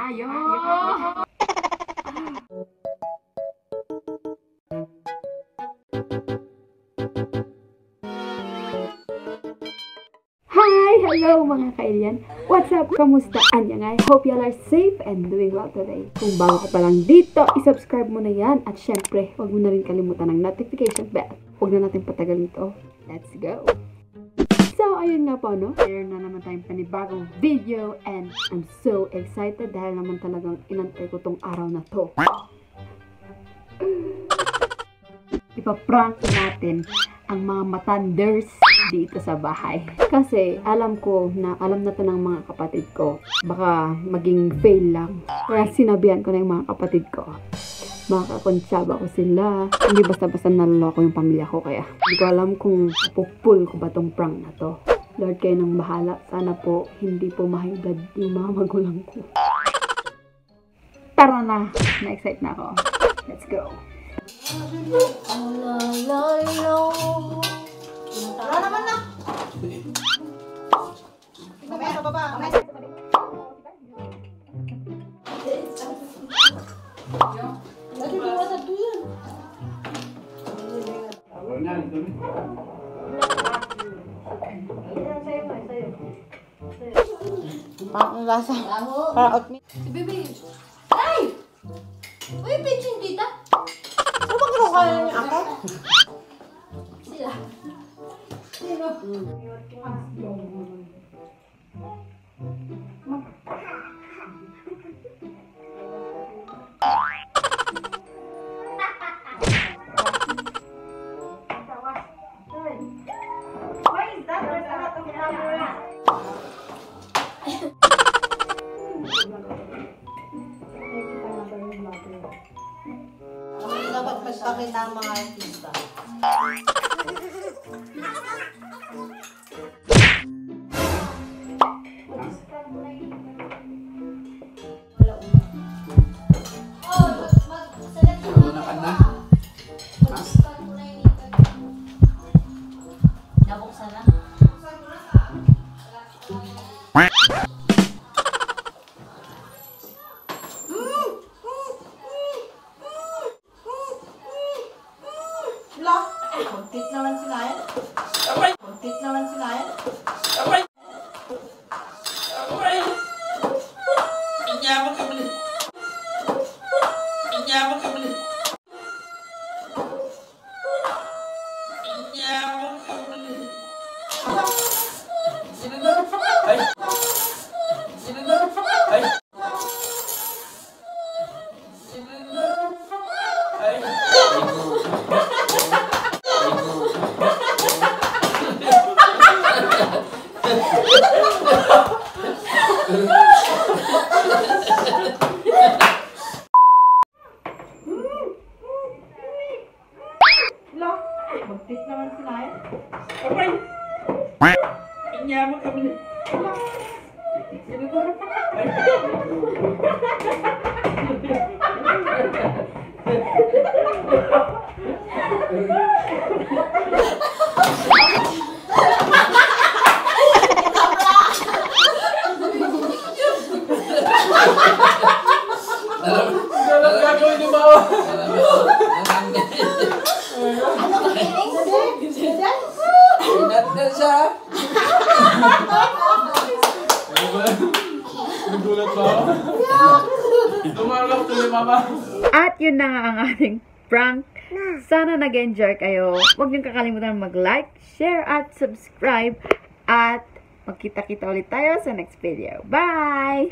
tayo! Hello mga kailian! What's up? Kamusta? Anya nga? Hope y'all are safe and doing well today. Kung bago ka pa lang dito, isubscribe mo na yan. At syempre, huwag mo na rin kalimutan ng notification bell. Huwag na natin patagalin ito. Let's go! So, ayun nga po, no? Meron na naman tayong panibagong video and I'm so excited dahil naman talagang inantay ko tong araw na to. Ipaprank natin ang mga matanders dito sa bahay. Kasi alam ko na alam na to ng mga kapatid ko. Baka maging fail lang. Kaya sinabihan ko na yung mga kapatid ko. Makakonsyaba ko sila. Hindi basta-basta naloloko yung pamilya ko. Kaya hindi ko alam kung pupul ko ba tong prank na to. Lord, kayo nang bahala. Sana po hindi po mahigad yung mga magulang ko. Tara na! Na-excite na ako. Let's go! Tara naman na! Mamaya sa baba! Lagi mo wala to yan! Parang lasa. Parang oatmeal. Si Bebe. Ay! Uy, pitching tita. Ano ba kinuha niya ako? Sila. Sino? Why is that? There's a lot of camera. Dapat magpakita ang mga artista. Nabuksan na? Kontit naman sila yan. Kontit naman sila yan. Inyama kami. Inyama kami. Inyama kami. Sino na? Ay. Sino na? Ay. Sino na? Ay. Kontit naman sila yan. Abay. Inyama kami. Sino na? Ay. Dalam gagawin ni Bawa. Inat na siya. Nagulat ba? Tumalak tuloy, Mama. At yun na nga ang ating prank. Sana nag-enjoy kayo. Huwag niyong kakalimutan mag-like, share, at subscribe. At magkita-kita ulit tayo sa next video. Bye!